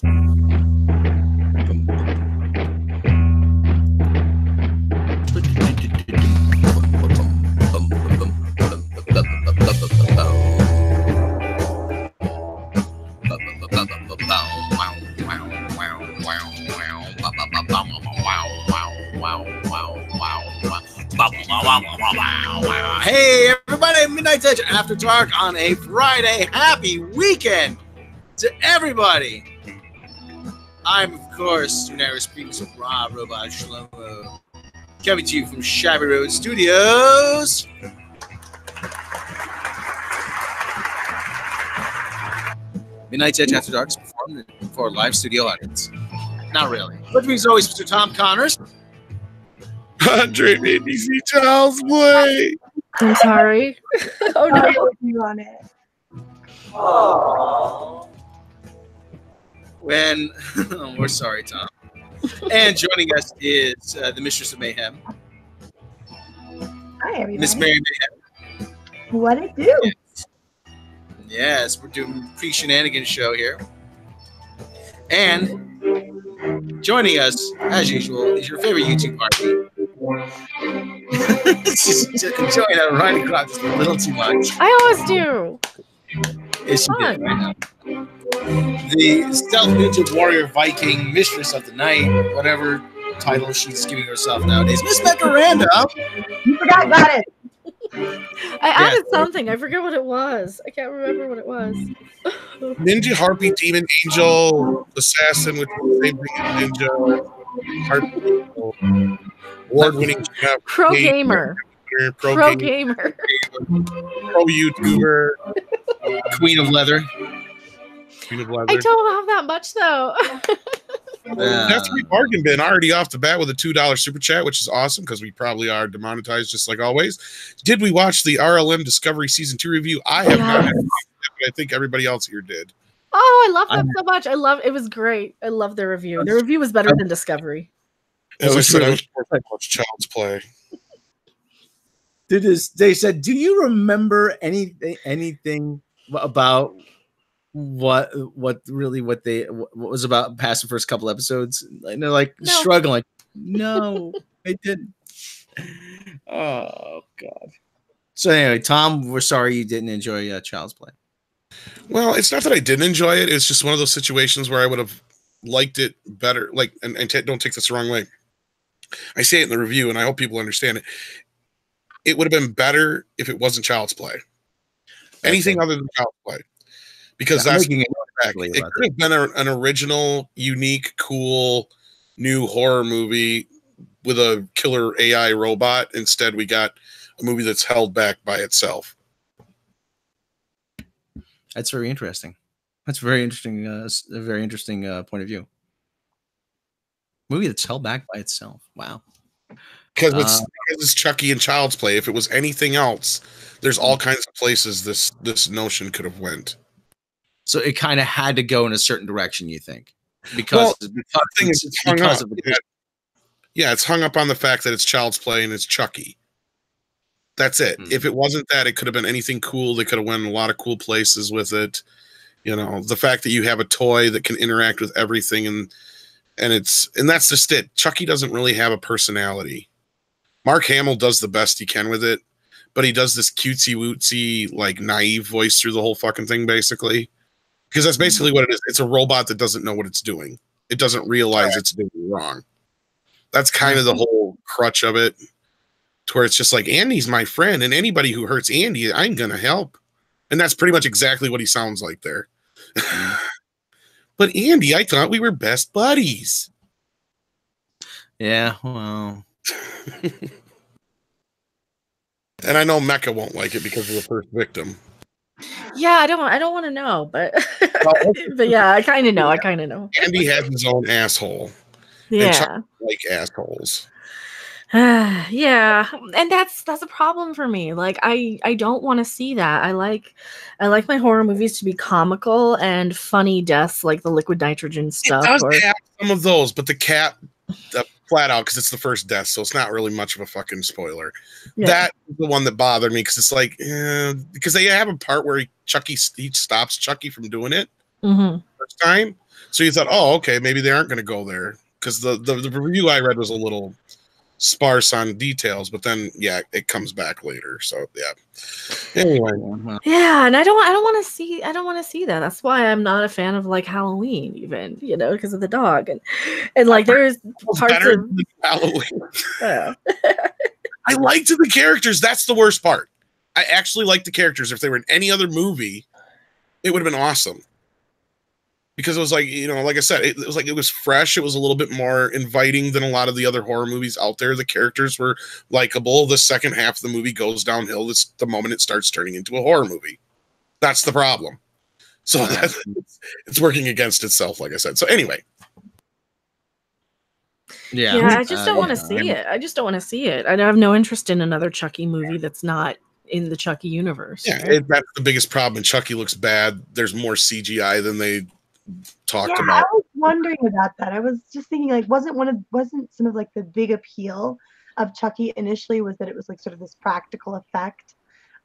Hey everybody, Midnight Edge After Dark on a Friday. Happy weekend to everybody. I'm, of course, Unary speaking of Rob Robot Shlomo, coming to you from Shabby Road Studios. Midnight Edge After Dark is performed for a live studio audience. Not really. With me as always, Mr. Tom Connors. Andre made me see Child's Play. I'm sorry. Oh no, you on it. Oh. We're sorry, Tom. And joining us is the Mistress of Mayhem. Hi, everybody. Miss Mary Mayhem. What it do? Yes, we're doing a pre-shenanigans show here. And joining us, as usual, is your favorite YouTube party. She's just enjoying that riding across just a little too much. I always do. Is she good right now? The Stealth Ninja Warrior Viking Mistress of the Night, whatever title she's giving herself nowadays, Miss Becca Randa. You forgot about it. I added something. I forget what it was. I can't remember what it was. Ninja Harpy Demon Angel Assassin with Ninja Harpy award-winning Pro gamer. Pro gamer. Pro YouTuber. Queen of Leather. Queen of Leather. I don't have that much though. That's a bargain bin already off the bat with a $2 super chat, which is awesome because we probably are demonetized just like always. Did we watch the RLM Discovery Season 2 review? I have not, but I think everybody else here did. Oh, I love that so much. It was great. I love the review. The review was better than Discovery. As I said, I was watch Child's Play. They said, do you remember anything about what was about past the first couple episodes? And they're like struggling. No, I didn't. Oh God. So anyway, Tom, we're sorry you didn't enjoy Child's Play. Well, it's not that I didn't enjoy it. It's just one of those situations where I would have liked it better. Like, and don't take this the wrong way. I say it in the review, and I hope people understand it. It would have been better if it wasn't Child's Play. Anything other than Child's Play. Because that's it could have been an original, unique, cool, new horror movie with a killer AI robot. Instead, we got a movie that's held back by itself. That's very interesting. That's very interesting. A very interesting point of view. Movie that's held back by itself. Wow. Because it's Chucky and Child's Play. If it was anything else, there's all kinds of places this notion could have went. So it kind of had to go in a certain direction, you think? Because it's hung up on the fact that it's Child's Play and it's Chucky. That's it. If it wasn't that, it could have been anything cool. They could have went a lot of cool places with it. You know, the fact that you have a toy that can interact with everything and that's just it. Chucky doesn't really have a personality. Mark Hamill does the best he can with it, but he does this cutesy wootsy, like naive voice through the whole fucking thing, basically. Because that's basically what it is. It's a robot that doesn't know what it's doing. It doesn't realize it's doing wrong. That's kind of the whole crutch of it. To where it's just like, Andy's my friend, and anybody who hurts Andy, I'm gonna help. And that's pretty much exactly what he sounds like there. But Andy, I thought we were best buddies. Yeah, well. And I know Mecca won't like it because of the first victim. Yeah, I don't want to know, but but yeah, I kind of know. Andy has his own asshole. Yeah, and Chuck like assholes. Yeah, and that's a problem for me. Like I don't want to see that. I like my horror movies to be comical and funny deaths, like the liquid nitrogen stuff. It does have some of those, but the cat flat out, because it's the first death, so it's not really much of a fucking spoiler. Yeah. That is the one that bothered me, because it's like because they have a part where he stops Chucky from doing it first time, So you thought, oh, okay, maybe they aren't going to go there, because the review I read was a little sparse on details, but then yeah, it comes back later. So yeah. Anyway, yeah, and I don't want to see that. That's why I'm not a fan of like Halloween, even, you know, because of the dog, and like there's parts of Halloween. Yeah. I liked the characters. That's the worst part. I actually liked the characters. If they were in any other movie, it would have been awesome. Because it was like, you know, like I said, it was like, it was fresh. It was a little bit more inviting than a lot of the other horror movies out there. The characters were likable. The second half of the movie goes downhill the moment it starts turning into a horror movie. That's the problem. So it's working against itself, like I said. So anyway. Yeah, I just don't want to see it. I just don't want to see it. I have no interest in another Chucky movie that's not in the Chucky universe. Yeah, right? That's the biggest problem. And Chucky looks bad. There's more CGI than they talked about. I was wondering about that. I was just thinking, like, wasn't some of like the big appeal of Chucky initially was that it was like sort of this practical effect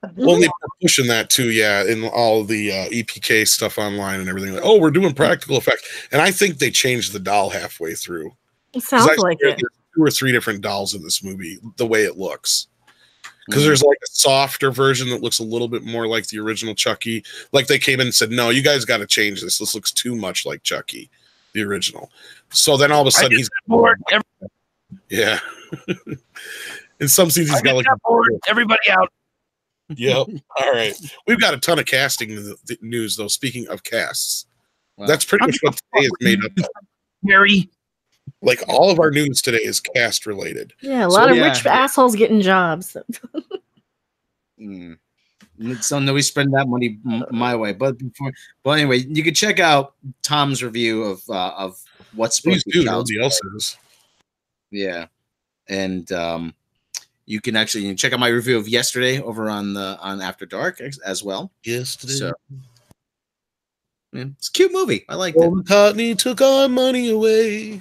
of the they're pushing that too, yeah, in all the EPK stuff online and everything. Like, oh, we're doing practical effects, and I think they changed the doll halfway through. It sounds like it. There's 2 or 3 different dolls in this movie, the way it looks. Because there's like a softer version that looks a little bit more like the original Chucky. Like they came in and said, no, you guys got to change this. This looks too much like Chucky, the original. So then all of a sudden he's bored. Yeah. In some scenes he's got like everybody out. Yep. All right. We've got a ton of casting news though. Speaking of casts, that's pretty much what today is made up of. Gary. Like all of our news today is cast related. Yeah, a lot of rich assholes getting jobs. So nobody's spending that money my way. But anyway, you can check out Tom's review of what's supposed to be nobody else is. Yeah, and you can actually check out my review of yesterday over on After Dark as well. Yesterday. So, it's a cute movie. I like it. McCartney took our money away.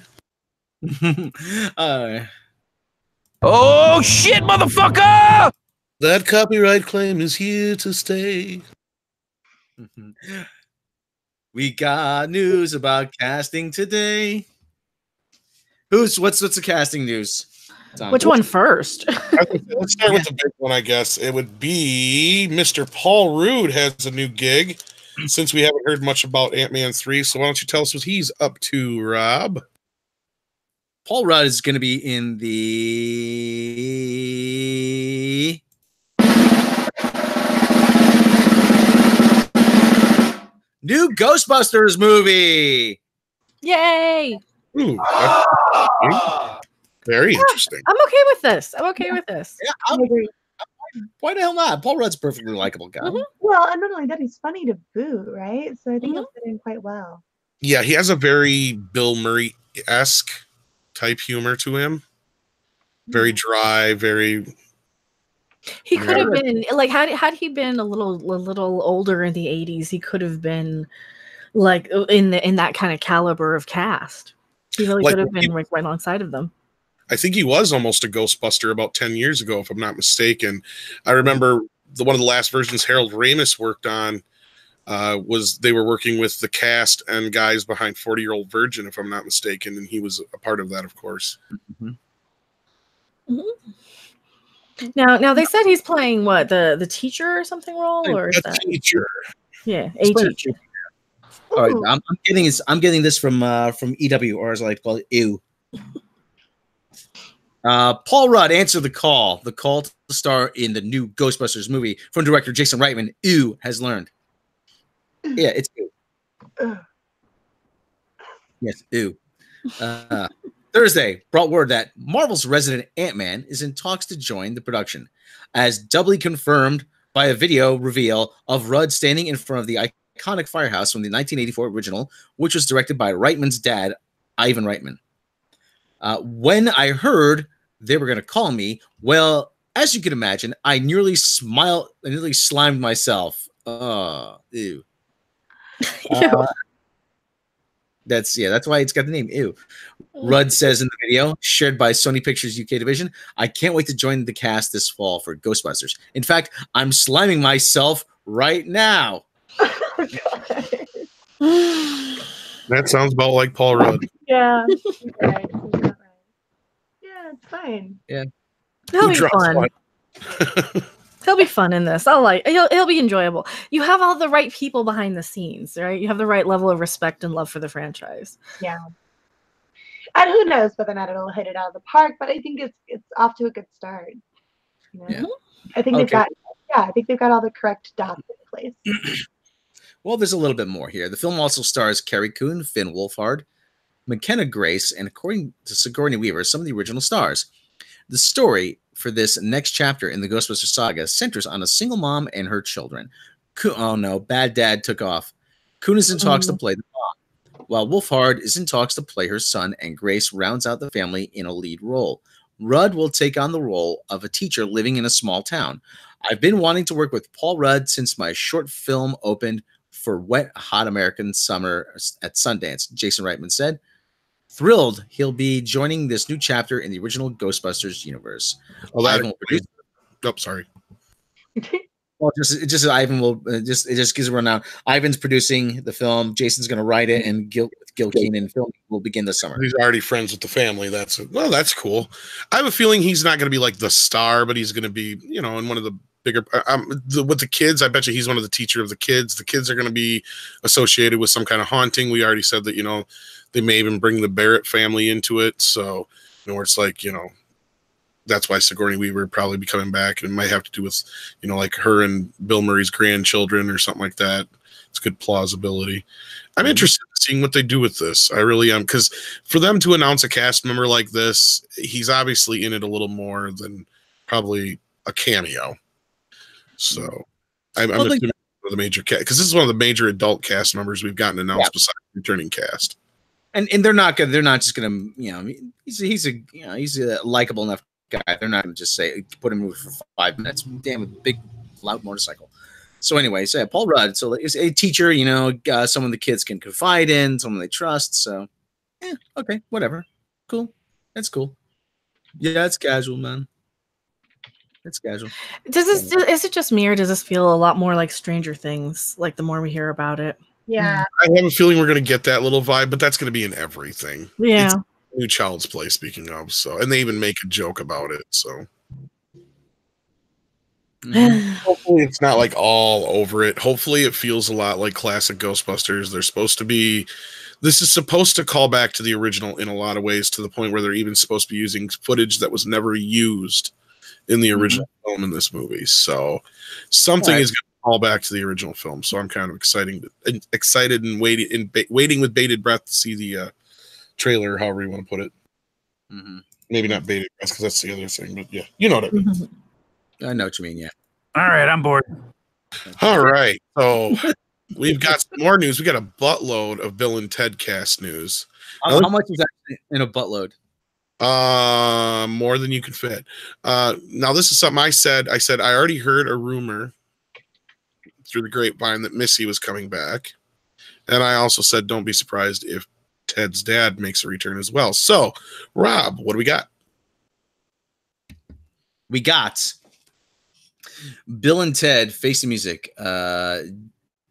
Oh shit, motherfucker! That copyright claim is here to stay. We got news about casting today. What's the casting news? Tom? Which one first? Let's start with the big one, I guess. It would be Mr. Paul Rudd has a new gig since we haven't heard much about Ant-Man 3. So why don't you tell us what he's up to, Rob? Paul Rudd is going to be in the new Ghostbusters movie. Yay! Ooh, very interesting. I'm okay with this. Yeah, I agree. Why the hell not? Paul Rudd's a perfectly likable guy. Well, and not only that, he's funny to boot, right? So I think he'll fit in quite well. Yeah, he has a very Bill Murray-esque type humor to him. Very dry, very. He could have been like had he been a little older in the 80s, he could have been like in that kind of caliber of cast. He really could have been right alongside of them. I think he was almost a Ghostbuster about 10 years ago, if I'm not mistaken. I remember one of the last versions Harold Ramis worked on was they were working with the cast and guys behind 40-Year-Old Virgin, if I'm not mistaken, and he was a part of that, of course. Now they said he's playing what, the teacher or something role, or is that teacher? Yeah, a teacher. All right, I'm getting this from EW, or as I like to call it, EW. Paul Rudd answered the call to star in the new Ghostbusters movie from director Jason Reitman. EW has learned. Yeah, it's EW. Yes, EW. Thursday brought word that Marvel's resident Ant-Man is in talks to join the production, as doubly confirmed by a video reveal of Rudd standing in front of the iconic firehouse from the 1984 original, which was directed by Reitman's dad, Ivan Reitman. When I heard they were going to call me, well, as you can imagine, I nearly slimed myself. Ew. That's why it's got the name Ew. Rudd says in the video, shared by Sony Pictures UK division, I can't wait to join the cast this fall for Ghostbusters. In fact, I'm sliming myself right now. That sounds about like Paul Rudd. Yeah. He's right. He's not right. Yeah, it's fine. Yeah. He'll Who be draws fun. what? He'll be fun in this. He'll be enjoyable. You have all the right people behind the scenes, right? You have the right level of respect and love for the franchise. Yeah. And who knows whether or not it'll hit it out of the park, but I think it's off to a good start. You know? Yeah. I think I think they've got all the correct dots in place. Well, there's a little bit more here. The film also stars Carrie Coon, Finn Wolfhard, McKenna Grace, and according to Sigourney Weaver, some of the original stars. The story for this next chapter in the Ghostbusters saga centers on a single mom and her children. Oh no, bad dad took off. Coon is in talks to play the mom, while Wolfhard is in talks to play her son, and Grace rounds out the family in a lead role. Rudd will take on the role of a teacher living in a small town. I've been wanting to work with Paul Rudd since my short film opened for Wet Hot American Summer at Sundance, Jason Reitman said. Thrilled he'll be joining this new chapter in the original Ghostbusters universe. Oh, sorry. Well, just Ivan will it just gives a rundown. Ivan's producing the film. Jason's going to write it, and Gil Keenan film will begin this summer. He's already friends with the family. That's cool. I have a feeling he's not going to be like the star, but he's going to be, in one of the bigger with the kids. I bet you he's one of the teacher of the kids. The kids are going to be associated with some kind of haunting. We already said that they may even bring the Barrett family into it. So where it's like that's why Sigourney Weaver would probably be coming back, and it might have to do with like her and Bill Murray's grandchildren or something like that. It's good plausibility. I'm interested in seeing what they do with this. I really am, because for them to announce a cast member like this, he's obviously in it a little more than probably a cameo. So I'm assuming one of the major cast, because this is one of the major adult cast members we've gotten announced besides returning cast. And they're not just gonna he's a likable enough guy. They're not gonna just say put him for 5 minutes. Damn, a big loud motorcycle. So anyway, Paul Rudd. So he's a teacher, someone the kids can confide in, someone they trust. So okay, whatever, cool. That's cool. Yeah, it's casual, man. It's casual. Is it just me, or does this feel a lot more like Stranger Things? Like the more we hear about it. Yeah. I have a feeling we're going to get that little vibe, but that's going to be in everything. Yeah. It's new Child's Play, speaking of. So, and they even make a joke about it. So, hopefully it's not like all over it. Hopefully it feels a lot like classic Ghostbusters. This is supposed to call back to the original in a lot of ways, to the point where they're even supposed to be using footage that was never used in the original film in this movie. So something is going to call back to the original film. So I'm kind of excited and waiting with bated breath to see the trailer, however you want to put it. Maybe not bated breath, because that's the other thing, but yeah, you know what I mean. I know what you mean. Yeah. All right, I'm bored. All right, so we've got some more news. We got a buttload of Bill and Ted cast news. How much is actually in a buttload? More than you can fit. Now this is something I said I already heard a rumor through the grapevine that Missy was coming back, and I also said don't be surprised if Ted's dad makes a return as well. So, Rob, what do we got? We got Bill and Ted Face the Music.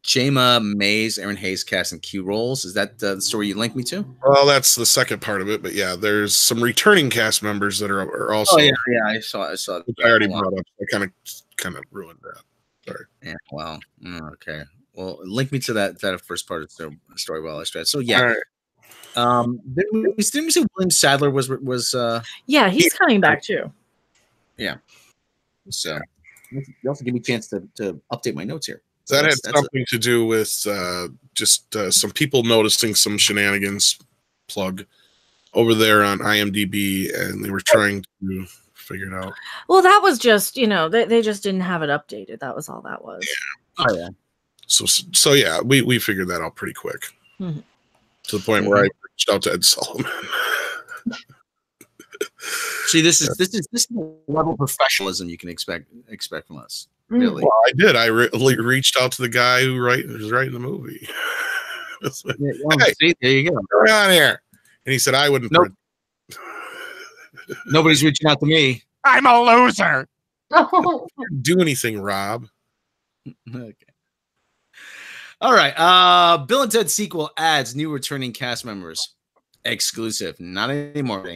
Jayma Mays, Aaron Hayes cast in key roles. Is that the story you linked me to? Well, that's the second part of it, but yeah, there's some returning cast members that are also. Oh yeah, I saw. Which I already brought up. I kind of ruined that. Sorry. Yeah. Well. Okay. Well, link me to that first part of the story while I stretch. So yeah. Right. Didn't we say William Sadler was? Yeah, he's coming back too. Yeah. So you also give me a chance to update my notes here. That had something to do with just some people noticing some shenanigans plug over there on IMDb, and they were trying to figure it out. Well, that was just, they just didn't have it updated. That was all that was. Yeah. Oh, yeah. So yeah, we figured that out pretty quick. Mm-hmm. To the point where I reached out to Ed Solomon. See, this is the level of professionalism you can expect from us. Really? Well, I did. I reached out to the guy who was writing the movie. Hey, see, there you go. Come on here. And he said, I wouldn't. Nope. Nobody's reaching out to me. I'm a loser. Do anything, Rob. Okay. All right. Bill and Ted sequel adds new returning cast members. Exclusive. Not anymore.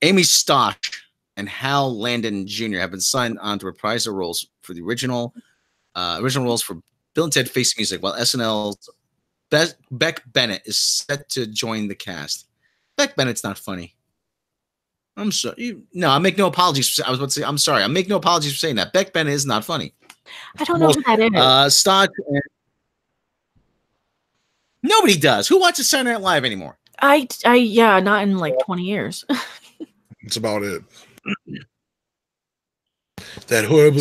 Amy Stosh and Hal Landon Jr. have been signed on to reprise their roles for the original roles for Bill and Ted Face the Music, while SNL's Beck Bennett is set to join the cast. Beck Bennett's not funny. I'm sorry. No, I make no apologies. I was about to say, I'm sorry. I make no apologies for saying that. Beck Bennett is not funny. I don't know who that is. Stosh. Nobody does. Who watches Saturday Night Live anymore? Yeah, not in like 20 years. That's about it. That horrible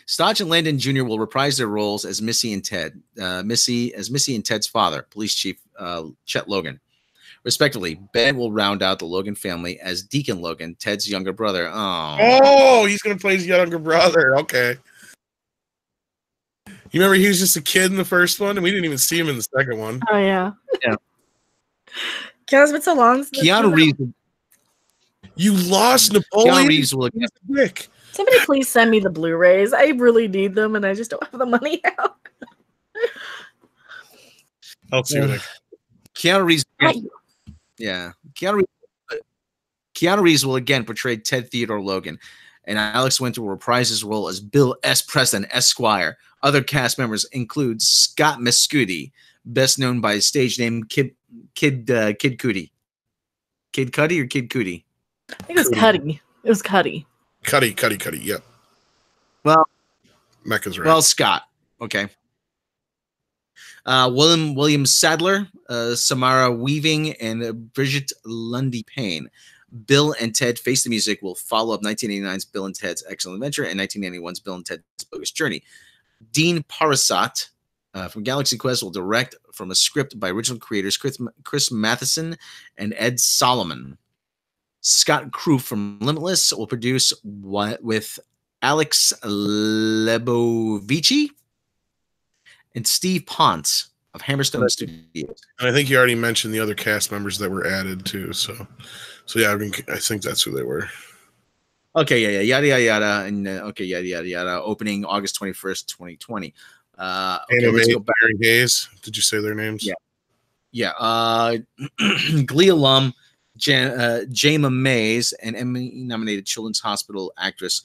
Stodge and Landon Jr. will reprise their roles as Missy and Ted. Missy and Ted's father, Police Chief Chet Logan, respectively. Ben will round out the Logan family as Deacon Logan, Ted's younger brother. Oh, he's gonna play his younger brother. Okay. You remember he was just a kid in the first one, and we didn't even see him in the second one. Oh yeah. Yeah. Guys, it's been so long. Keanu Reeves. You lost Napoleon. Keanu Reeves will again. Somebody please send me the Blu-rays. I really need them, and I just don't have the money out. I'll see what Keanu Reeves. Yeah. Keanu Reeves will again portray Ted Theodore Logan, and Alex Winter will reprise his role as Bill S. Preston, Esquire. Other cast members include Scott Mescudi, best known by his stage name Kid Cudi. Kid Cudi or Kid Cudi? I think it was Cuddy. It was Cuddy. Cuddy. Yep. Well, Mecca's right. Well, Scott. Okay. William Sadler, Samara Weaving, and Bridget Lundy Payne. Bill and Ted Face the Music will follow up 1989's Bill and Ted's Excellent Adventure and 1991's Bill and Ted's Bogus Journey. Dean Parasat from Galaxy Quest will direct from a script by original creators Chris Matheson and Ed Solomon. Scott Crew from Limitless will produce with Alex Lebovici and Steve Ponce of Hammerstone Studios. And I think you already mentioned the other cast members that were added too. So yeah, I think that's who they were. Okay, yeah, yada yada yada, and yada yada. Opening August 21st, 2020. Let's go back. Aaron Hayes. Did you say their names? Yeah. Glee alum Jayma Mays and Emmy-nominated Children's Hospital actress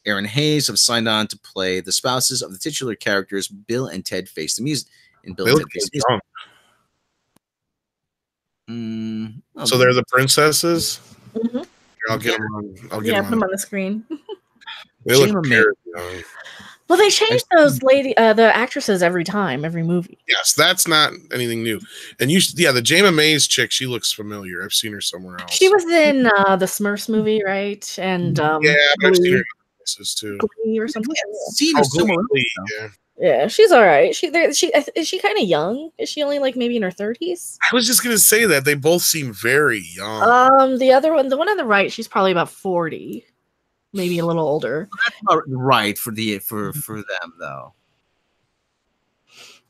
Erin Hayes have signed on to play the spouses of the titular characters Bill and Ted Face the Music in Bill and Ted Face the Music. So they're the princesses. Mm-hmm. I'll get them on. Put them on the screen. They look very young. Well, they change those the actresses every movie. Yes, that's not anything new. And the Jayma Mays chick, she looks familiar. I've seen her somewhere else. She was in the Smurfs movie, right? And but I've seen her in places too. Glee or something. Yeah, she's all right. Is she kind of young? Is she only like maybe in her 30s? I was just gonna say that they both seem very young. The other one, the one on the right, she's probably about 40, maybe a little older. That's about right for them though.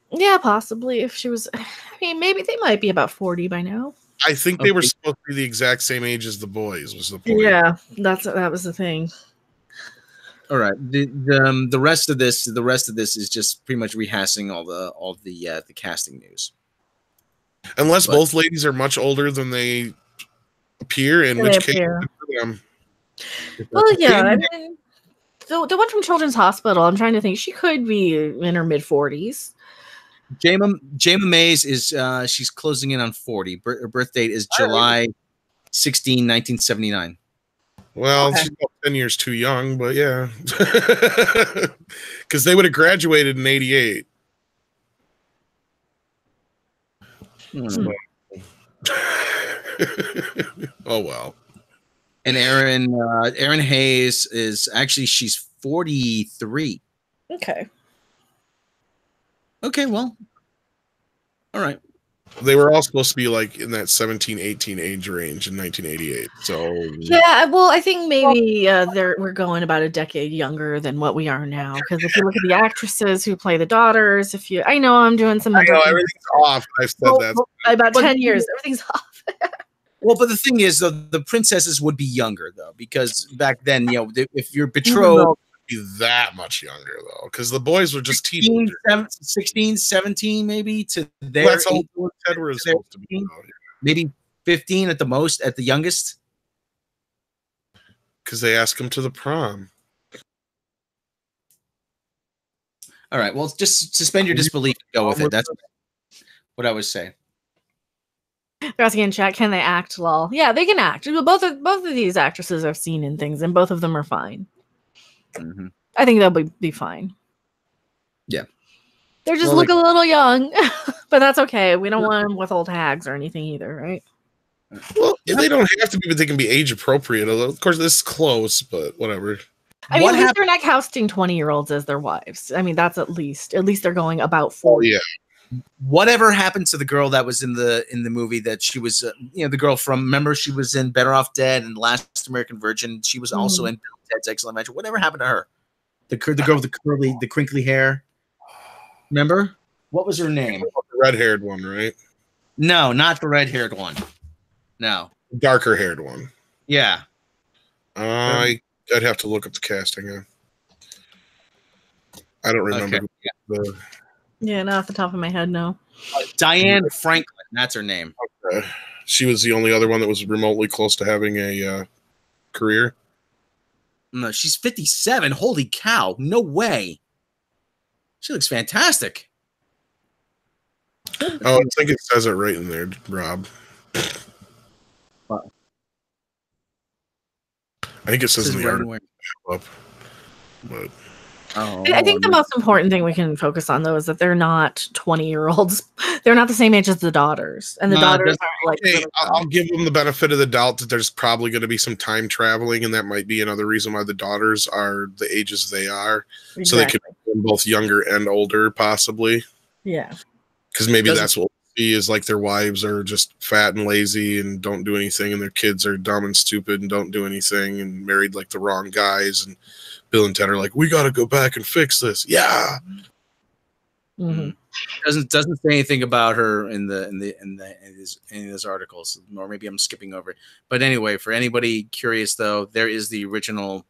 Yeah, possibly. If she was, I mean, maybe they might be about 40 by now. I think they were supposed to be the exact same age as the boys. Was the point? Yeah, that was the thing. All right. The rest of this is just pretty much rehashing all the casting news. Unless both ladies are much older than they appear, in which case, well, yeah. I mean, the one from Children's Hospital. I'm trying to think. She could be in her mid 40s. Jayma Mays is she's closing in on 40. Her birth date is July 16, 1979. Well, she's about 10 years too young, but yeah. Because they would have graduated in 88. Oh, well. And Erin Hayes is actually, she's 43. Okay, well. All right. They were all supposed to be like in that 17, 18 age range in 1988. So yeah, well, I think maybe we're going about a decade younger than what we are now. Because if you look at the actresses who play the daughters, I know I'm doing some. I know everything's off. I've said that about 10 years. Everything's off. Well, but the thing is, though, the princesses would be younger though, because back then, if you're betrothed, be that much younger though, because the boys were just teenagers. 16, 17, maybe to their. Well, that's how old Edward is supposed to be. Maybe 15 at the most, at the youngest. Because they asked him to the prom. All right. Well, just suspend your disbelief and go with it. That's what I would say. They're asking in chat, can they act? Lol. Yeah, they can act. Both of these actresses I've seen in things, and both of them are fine. Mm-hmm. I think they'll be fine. Yeah. They just look a little young, but that's okay. We don't want them with old hags or anything either, right? Well, they don't have to be, but they can be age appropriate. Of course, this is close, but whatever. I mean, at least they're not casting 20-year-olds as their wives. I mean, that's at least they're going about 40. Oh, yeah. Whatever happened to the girl that was in the movie that she was, the girl from, remember she was in Better Off Dead and Last American Virgin. She was also in Ted's Excellent Adventure. Whatever happened to her? The girl with the crinkly hair. Remember? What was her name? The red-haired one, right? No, not the red-haired one. No. Darker-haired one. Yeah. I'd have to look up the casting. I don't remember. Okay. Yeah, not off the top of my head, no. Diane Franklin, that's her name. Okay. She was the only other one that was remotely close to having a career. No, she's 57. Holy cow. No way. She looks fantastic. Oh, I think it says it right in there, Rob. What? I think it says in the article. But I think the most important thing we can focus on, though, is that they're not 20-year-olds. They're not the same age as the daughters. And the daughters aren't like... Okay, I'll give them the benefit of the doubt that there's probably going to be some time traveling, and that might be another reason why the daughters are the ages they are. Exactly. So they could be both younger and older, possibly. Yeah. Because maybe that's what we see is like their wives are just fat and lazy and don't do anything, and their kids are dumb and stupid and don't do anything and married like the wrong guys, and Bill and Ted are like, we got to go back and fix this. Yeah. Mm-hmm. Doesn't say anything about her in these articles, or maybe I'm skipping over it. But anyway, for anybody curious, though, there is the original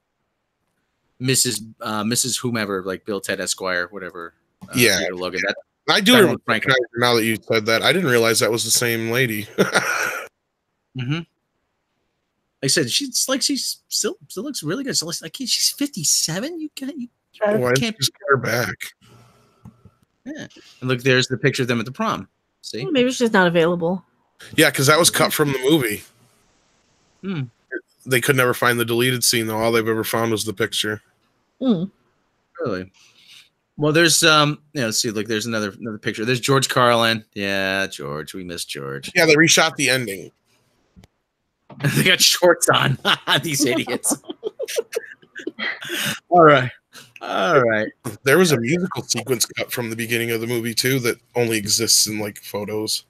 Mrs. Whomever, like Bill, Ted, Esquire, whatever. Yeah. Logan. I do remember now that you said that. I didn't realize that was the same lady. Mm-hmm. Like I said, she still looks really good. So like she's 57. You can't just get her back. Yeah. And look, there's the picture of them at the prom. See? Maybe she's not available. Yeah, because that was cut from the movie. Hmm. They could never find the deleted scene, though. All they've ever found was the picture. Really? Well, there's let's see, look, there's another picture. There's George Carlin. Yeah, George. We miss George. Yeah, they reshot the ending. They got shorts on. These idiots. All right. There was a musical sequence cut from the beginning of the movie too that only exists in like photos.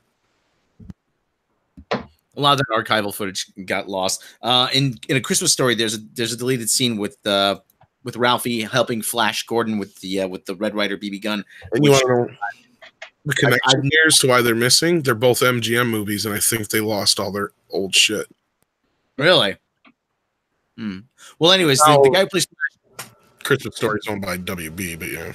A lot of that archival footage got lost. In A Christmas Story, there's a deleted scene with Ralphie helping Flash Gordon with the Red Ryder BB gun. And you want to know the connection here as to why they're missing? They're both MGM movies, and I think they lost all their old shit. Really? Well, anyways, the guy who plays Christmas Story is owned by WB, but yeah.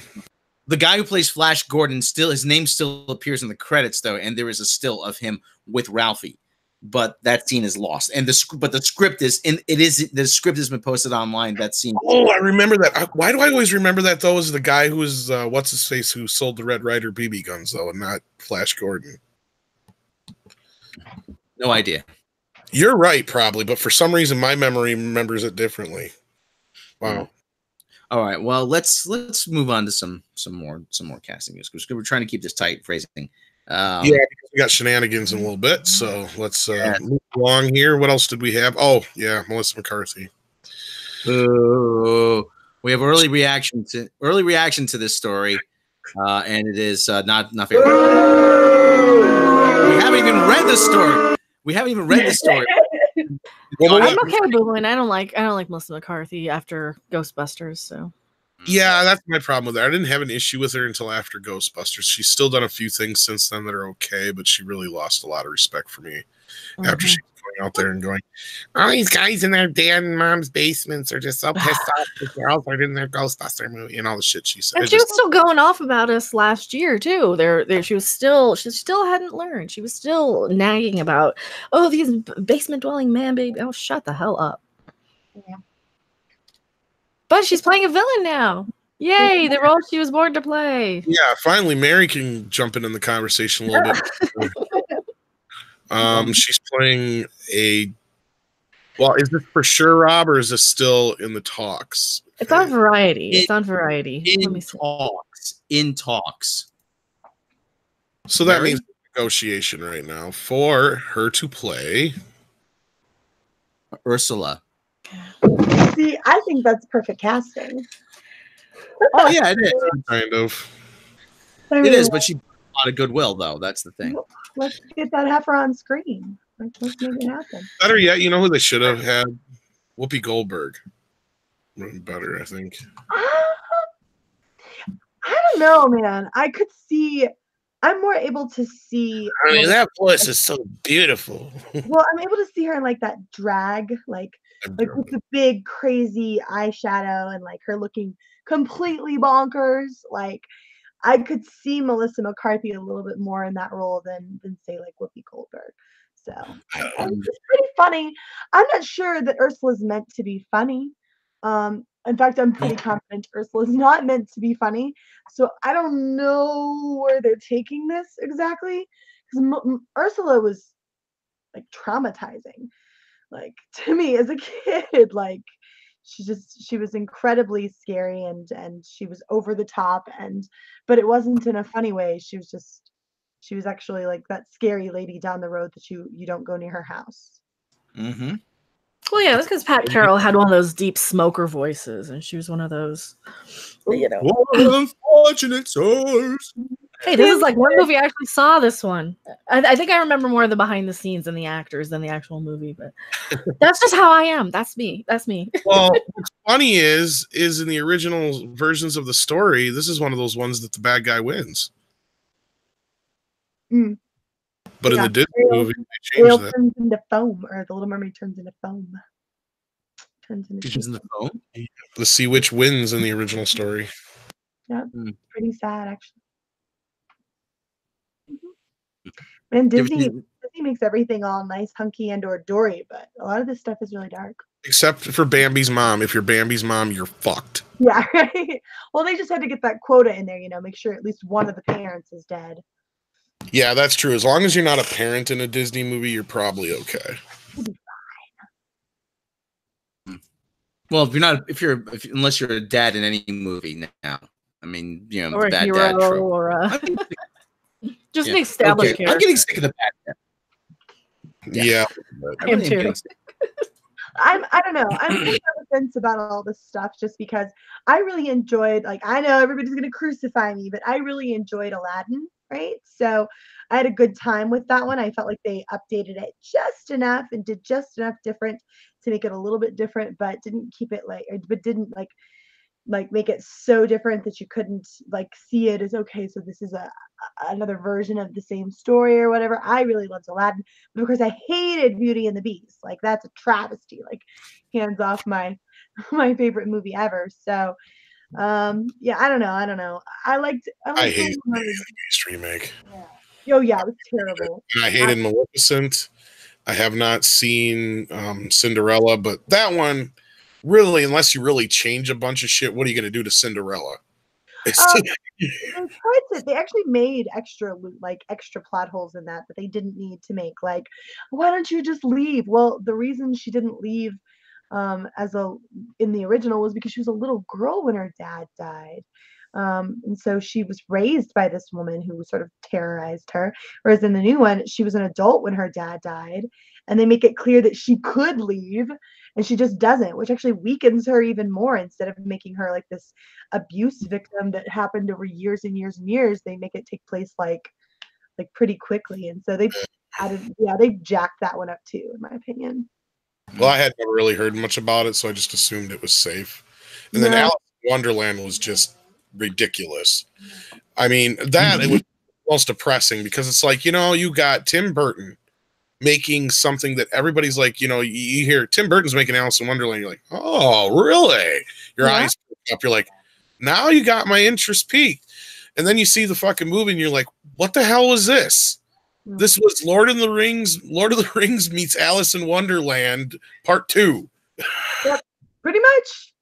The guy who plays Flash Gordon his name still appears in the credits though, and there is a still of him with Ralphie, but that scene is lost. And the script the script has been posted online. That scene. Oh, I remember that. Why do I always remember that though? Is the guy who was what's his face who sold the Red Ryder BB guns though, and not Flash Gordon? No idea. You're right, probably, but for some reason my memory remembers it differently. Wow. All right. Well, let's move on to some more casting news because we're trying to keep this tight. Phrasing. Yeah, because we got shenanigans in a little bit, so let's move along here. What else did we have? Oh, yeah, Melissa McCarthy. Ooh, we have early reaction to this story, and it is not favorable. We haven't even read the story. Well, I'm okay with booing. I don't like Melissa McCarthy after Ghostbusters. So yeah, that's my problem with her. I didn't have an issue with her until after Ghostbusters. She's still done a few things since then that are okay, but she really lost a lot of respect for me after she was out there and going, all these guys in their dad and mom's basements are just so pissed off that girls are in their Ghostbuster movie and all the shit she said. And she was still going off about us last year too. She still hadn't learned. She was still nagging about, oh, these basement dwelling man baby. Oh, shut the hell up. Yeah. But she's playing a villain now. Yay, the role she was born to play. Yeah, finally Mary can jump in the conversation a little bit. She's playing a. Well, is this for sure, Rob, or is this still in the talks? It's on Variety. It's on Variety. In talks. So that means negotiation right now for her to play Ursula. See, I think that's perfect casting. Oh yeah, it is. Kind of. I mean, It is, but she brought a lot of goodwill, though. That's the thing. let's get that heifer on screen. Let's make it happen. Better yet, you know who they should have had? Whoopi Goldberg. Better, I think. I don't know, man. I could see. I'm more able to see. I mean, that voice is so beautiful. Well, I'm able to see her in like that drag, like with the big crazy eyeshadow and like her looking completely bonkers. Like I could see Melissa McCarthy a little bit more in that role than say like Whoopi Goldberg. So it's pretty funny. I'm not sure that Ursula's meant to be funny. In fact, I'm pretty confident Ursula's not meant to be funny. So I don't know where they're taking this exactly. Because Ursula was like traumatizing, like to me as a kid. Like she was incredibly scary and she was over the top but it wasn't in a funny way. She was actually like that scary lady down the road that you don't go near her house. Mm-hmm. Well, yeah, that's because Pat Carroll had one of those deep smoker voices, and she was one of those, unfortunate souls. Hey, this is like one movie I actually saw this one. I think I remember more of the behind the scenes and the actors than the actual movie, but that's just how I am. That's me. Well, what's funny is in the original versions of the story, this is one of those ones that the bad guy wins. Mm. But in the Disney movie, they changed that. Turns into foam, or the Little Mermaid turns into foam. She's in the phone. Let's see which wins in the original story. Yeah, pretty sad actually. And Disney makes everything all nice, hunky, and or dory, but a lot of this stuff is really dark. Except for Bambi's mom. If you're Bambi's mom, you're fucked. Yeah, right. Well, they just had to get that quota in there, make sure at least one of the parents is dead. Yeah, that's true. As long as you're not a parent in a Disney movie, you're probably okay. You'll be fine. Well, unless you're a dad in any movie now. I mean, or the bad hero, dad trope. Or just an established character. I'm getting sick of the bad dad. Yeah. I am too. I don't know. I'm kind of on the fence about all this stuff just because I really enjoyed, like, I know everybody's going to crucify me, but I really enjoyed Aladdin, right? So I had a good time with that one. I felt like they updated it just enough and did just enough different to make it a little bit different, but didn't keep it didn't make it so different that you couldn't like see it as okay. So this is another version of the same story or whatever. I really loved Aladdin, but of course I hated Beauty and the Beast. Like that's a travesty. Like hands off my favorite movie ever. So yeah, I don't know. I hated the Beauty and the Beast remake. Yeah. Oh yeah, it was terrible. And I hated Maleficent. I have not seen Cinderella, but that one. Really, unless you really change a bunch of shit, what are you going to do to Cinderella? They actually made extra plot holes in that they didn't need to make. Like, why don't you just leave? Well, the reason she didn't leave in the original was because she was a little girl when her dad died. And so she was raised by this woman who sort of terrorized her. Whereas in the new one, she was an adult when her dad died. And they make it clear that she could leave and she just doesn't, which actually weakens her even more. Instead of making her like this abuse victim that happened over years and years and years, they make it take place like pretty quickly. And so they jacked that one up too, in my opinion. Well, I had never really heard much about it, so I just assumed it was safe. And then Alice in Wonderland was just ridiculous. I mean, it was most depressing because it's like, you got Tim Burton, making something that everybody's like, you hear Tim Burton's making Alice in Wonderland, you're like, oh, really? Your eyes pick up. You're like, now you got my interest peaked. And then you see the fucking movie and you're like, what the hell was this? This was Lord of the Rings meets Alice in Wonderland Part 2. Yep, pretty much.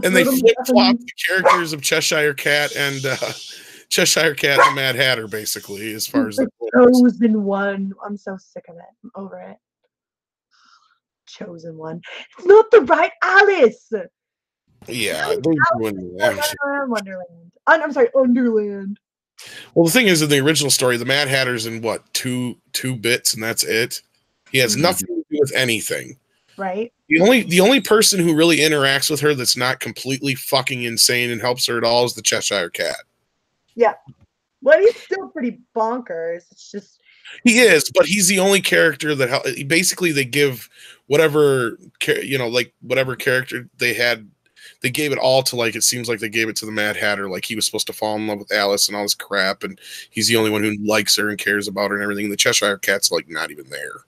And they flip-flop the characters of Cheshire Cat and the Mad Hatter, basically, as far as the Chosen One. I'm so sick of it. I'm over it. Chosen One. It's not the right Alice. Yeah, Wonderland. I'm sorry, Underland. Well, the thing is, in the original story, the Mad Hatter's in what, two bits, and that's it. He has nothing to do with anything. Right. The only person who really interacts with her that's not completely fucking insane and helps her at all is the Cheshire Cat. Yeah. Well, he's still pretty bonkers. It's just he is, but he's the only character that basically they give whatever whatever character they had. They gave it all to, like, it seems like they gave it to the Mad Hatter. Like, he was supposed to fall in love with Alice and all this crap, and he's the only one who likes her and cares about her and everything. The Cheshire Cat's, like, not even there.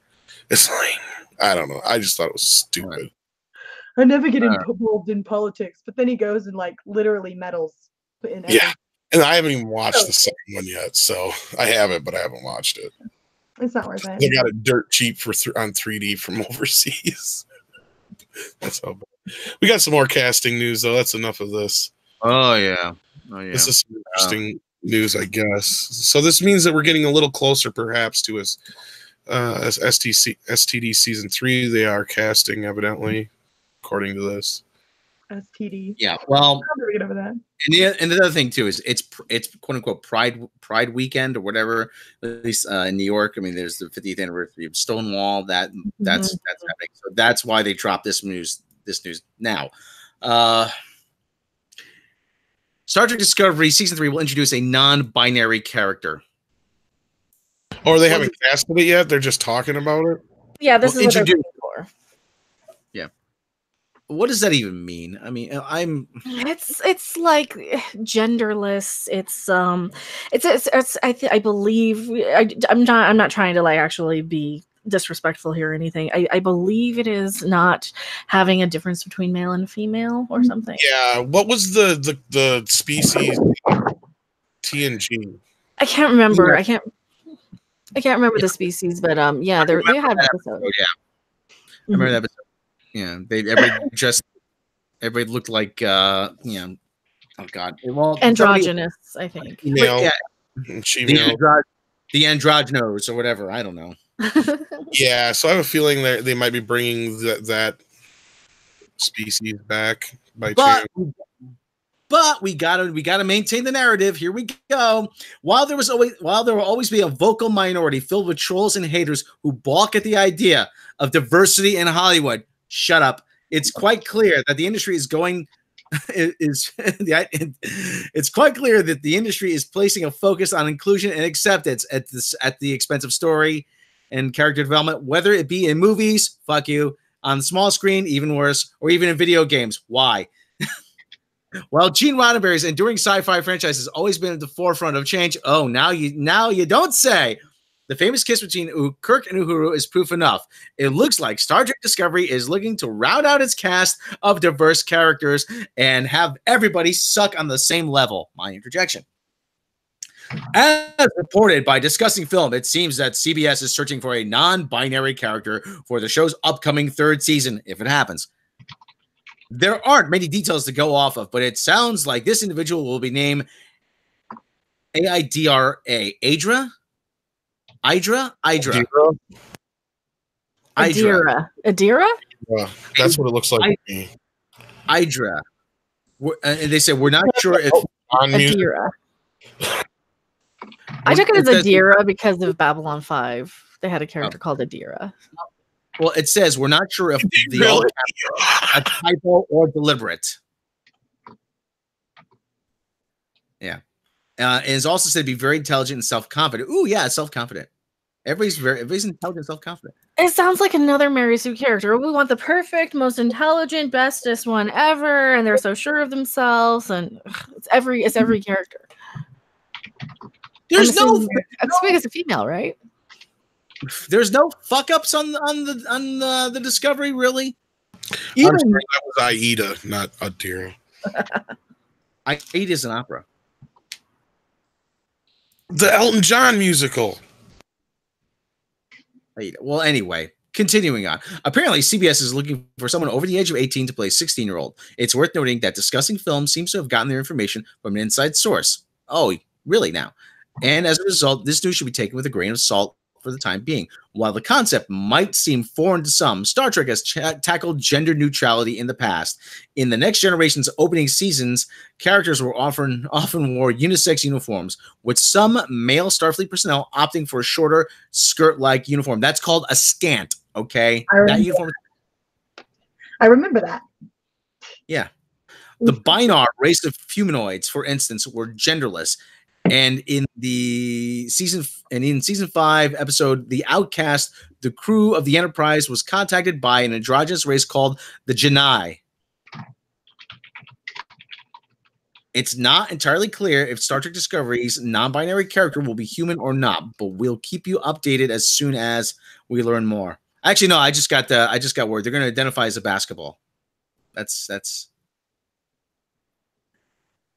It's like, I don't know. I just thought it was stupid. I never get involved in politics, but then he goes and, like, literally meddles in everything. Yeah, and I haven't even watched the second one yet, so I have it, but I haven't watched it. It's not worth it. They got it dirt cheap on 3D from overseas. That's how bad. We got some more casting news, though. That's enough of this. Oh, yeah. This is some interesting news, I guess. So this means that we're getting a little closer, perhaps, to as STD Season 3 they are casting, evidently, according to this. STD. Yeah, well, How do we get over that? And the other thing, too, is it's quote-unquote Pride weekend or whatever, at least in New York. I mean, there's the 50th anniversary of Stonewall. That's happening. So that's why they dropped this news now. Star Trek Discovery Season 3 will introduce a non-binary character. Or they haven't casted it yet? They're just talking about it? Yeah, this is what they're looking for. Yeah. What does that even mean? I mean, it's like genderless. I believe I'm not trying to, like, actually be disrespectful here or anything. I believe it is not having a difference between male and female or something. Yeah. What was the species TNG? I can't remember. I can't remember the species, but yeah, they had an episode. Oh, yeah. I remember that episode. Yeah, everybody looked like oh god, well, androgynous, I think. Female, the androgynous or whatever. I don't know. Yeah, so I have a feeling that they might be bringing that species back by chance. But we gotta maintain the narrative. Here we go. While there will always be a vocal minority filled with trolls and haters who balk at the idea of diversity in Hollywood, shut up. It's quite clear that the industry is going. It's quite clear that the industry is placing a focus on inclusion and acceptance at the expense of story and character development, whether it be in movies, fuck you, on the small screen, even worse, or even in video games. Why? While Gene Roddenberry's enduring sci-fi franchise has always been at the forefront of change, now you don't say. The famous kiss between Kirk and Uhuru is proof enough. It looks like Star Trek Discovery is looking to round out its cast of diverse characters and have everybody suck on the same level. My interjection. As reported by Discussing Film, it seems that CBS is searching for a non-binary character for the show's upcoming third season, if it happens. There aren't many details to go off of, but it sounds like this individual will be named Aidra. Adira? That's what it looks like. Adira. And they said, we're not sure if... Adira. I took it as Adira because of Babylon 5. They had a character called Adira. Well, it says, we're not sure if the a typo or deliberate. Yeah. And it's also said to be very intelligent and self-confident. Ooh, yeah, self-confident. Everybody's intelligent, self-confident. It sounds like another Mary Sue character. We want the perfect, most intelligent, bestest one ever, and they're so sure of themselves, and it's every character. There's no. I'm assuming it's a female, right? There's no fuck ups on the Discovery, really. Even I'm sorry, that was Aida, not Adira. Aida is an opera. The Elton John musical. Aida. Well, anyway, continuing on. Apparently, CBS is looking for someone over the age of 18 to play a 16-year-old. It's worth noting that discussing films seems to have gotten their information from an inside source. Oh, really now? And as a result, this news should be taken with a grain of salt for the time being. While the concept might seem foreign to some, Star Trek has tackled gender neutrality in the past. In the Next Generation's opening seasons, characters were often wore unisex uniforms, with some male Starfleet personnel opting for a shorter skirt-like uniform. That's called a scant, okay? That uniform. I remember that. Yeah. The Binar race of humanoids, for instance, were genderless. And in season 5 episode, The Outcast, the crew of the Enterprise was contacted by an androgynous race called the Janai. It's not entirely clear if Star Trek Discovery's non-binary character will be human or not, but we'll keep you updated as soon as we learn more. Actually, no, I just got word. They're going to identify as a basketball. That's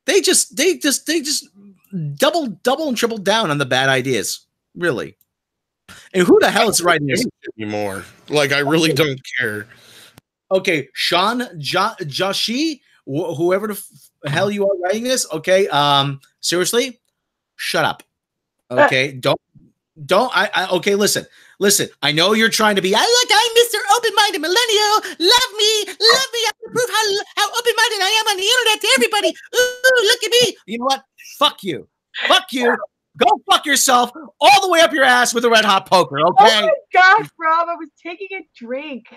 they just double and triple down on the bad ideas, really. And who the hell is writing this anymore? Like, I really don't care. Okay, Sean Joshi, whoever the hell you are writing this. Okay, seriously, shut up. Okay, don't. Okay, listen. I know you're trying to be. I'm Mr. Open-minded Millennial. Love me. I can prove how open-minded I am on the internet to everybody. Ooh, look at me. You know what? Fuck you. Go fuck yourself all the way up your ass with a red hot poker, okay? Oh my gosh, Rob, I was taking a drink.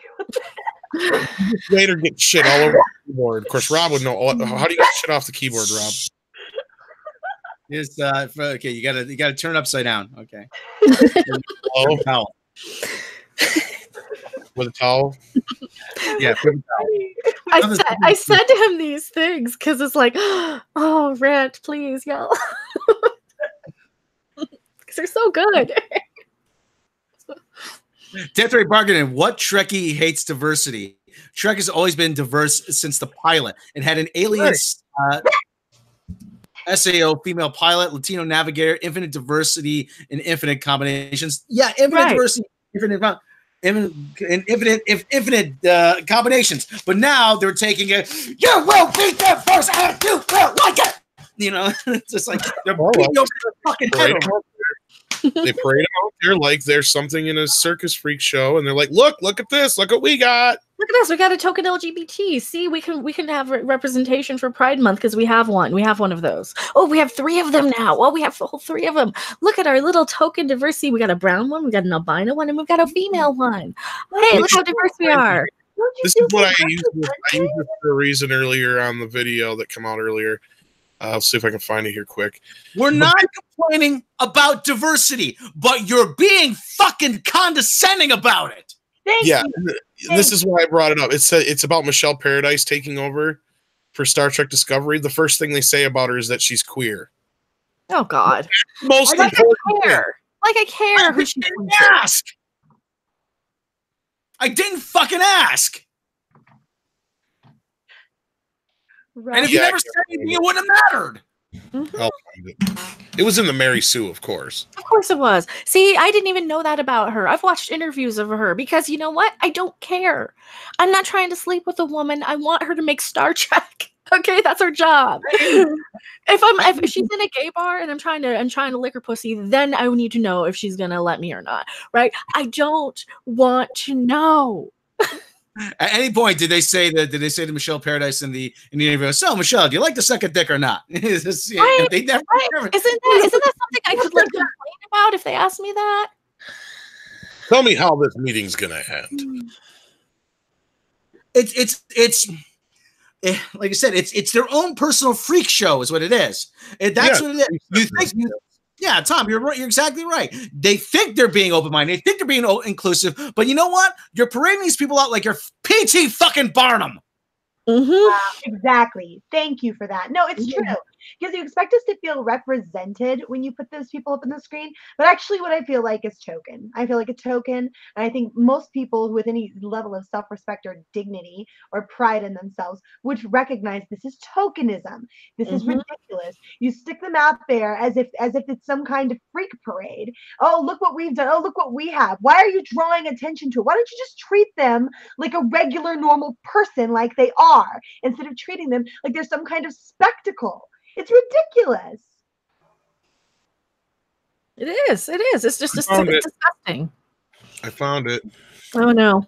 Later get shit all over the keyboard. Of course, Rob would know. How do you get shit off the keyboard, Rob? Okay, you gotta turn it upside down. Okay. Oh, towel. With a towel? Yeah. I said to him these things because it's like, oh, rant, please, y'all. Because they're so good. Death Ray Bargain, what Trekkie hates diversity? Trek has always been diverse since the pilot. It had an alien SAO female pilot, Latino navigator, infinite diversity and infinite combinations. Yeah, infinite diversity, infinite combinations. But now they're taking it. You will be diverse, and you will like it. You know, it's just like they're beating over the fucking head. They parade them out there like there's something in a circus freak show, and they're like, "Look at this! Look what we got! Look at this! We got a token LGBT. See, we can have representation for Pride Month because we have one. We have one of those. Oh, we have 3 of them now. Oh, we have the whole 3 of them. Look at our little token diversity. We got a brown one, we got an albino one, and we've got a female one. Hey, look how diverse we are." This is what I used this for a reason earlier on the video that came out earlier. I'll see if I can find it here quick. We're not complaining about diversity, but you're being fucking condescending about it. This is why I brought it up. It's about Michelle Paradise taking over for Star Trek Discovery. The first thing they say about her is that she's queer. Oh God! Most I care who she's ask. I didn't fucking ask. Right. And if you never said anything, it wouldn't have mattered. Mm-hmm. I'll find it. It was in the Mary Sue, of course. Of course it was. See, I didn't even know that about her. I've watched interviews of her because you know what? I don't care. I'm not trying to sleep with a woman. I want her to make Star Trek. Okay, that's her job. If she's in a gay bar and I'm trying to lick her pussy, then I need to know if she's gonna let me or not. Right? I don't want to know. At any point, did they say to Michelle Paradise in the interview, "So, Michelle, do you like the second dick or not?" They never, Isn't that something I could complain about if they asked me that? Tell me how this meeting's gonna end. It's like I said, it's their own personal freak show, is what it is. That's what it is. Yeah, Tom, you're right. You're exactly right. They think they're being open-minded. They think they're being inclusive. But you know what? You're parading these people out like you're P.T. fucking Barnum. Mm-hmm. Exactly. Thank you for that. No, it's true. because you expect us to feel represented when you put those people up on the screen. But actually, what I feel like is token. I feel like a token, and I think most people with any level of self-respect or dignity or pride in themselves would recognize this is tokenism. This is ridiculous. You stick them out there as if it's some kind of freak parade. Oh, look what we've done. Oh, look what we have. Why are you drawing attention to it? Why don't you just treat them like a regular, normal person, like they are, instead of treating them like there's some kind of spectacle? It's ridiculous. It is. It is. It's just disgusting. I found it. Oh no.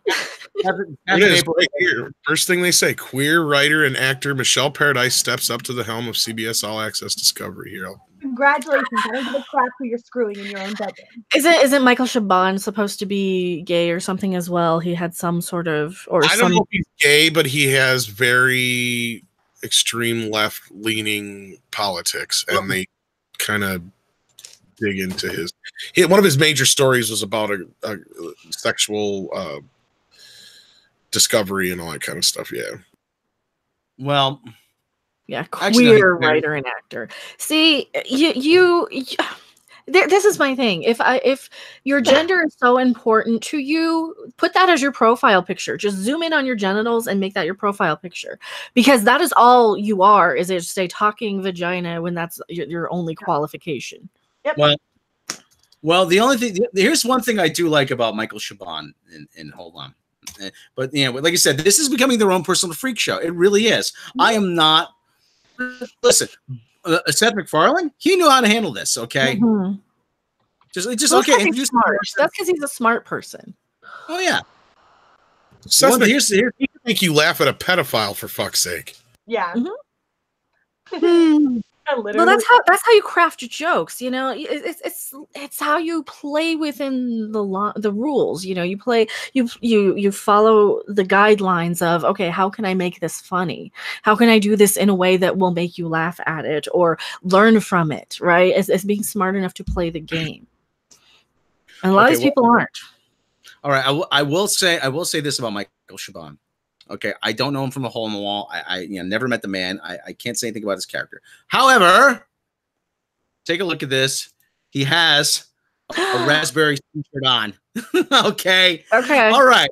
It is right here. First thing they say: queer writer and actor Michelle Paradise steps up to the helm of CBS All Access Discovery Hero. Congratulations! I don't give a crap who you're screwing in your own bedroom. Isn't Michael Chabon supposed to be gay or something as well? He had some sort of, or I don't know if he's gay, but he has very extreme left-leaning politics, and they kind of dig into his. One of his major stories was about a sexual discovery and all that kind of stuff. Yeah. Well, yeah, queer writer and actor. See, you this is my thing. If your gender is so important to you, put that as your profile picture. Just zoom in on your genitals and make that your profile picture, because that is all you are. Is just a talking vagina when that's your only qualification. Yep. Well, the only thing, here's one thing I do like about Michael Chabon, and hold on. But like I said, this is becoming their own personal freak show. It really is. I am not. Listen, Seth MacFarlane, he knew how to handle this. Okay, just okay. That's because he's a smart person. Oh yeah. Seth he can make you laugh at a pedophile, for fuck's sake. Yeah. Well, that's how you craft your jokes. You know, it's how you play within the rules. You know, you follow the guidelines of, okay, how can I make this funny? How can I do this in a way that will make you laugh at it or learn from it? Right? As being smart enough to play the game. And a lot of these people aren't. All right, I will say this about Michael Chabon. Okay, I don't know him from a hole in the wall. I never met the man. I can't say anything about his character. However, take a look at this. He has a raspberry t-shirt on. Okay. All right.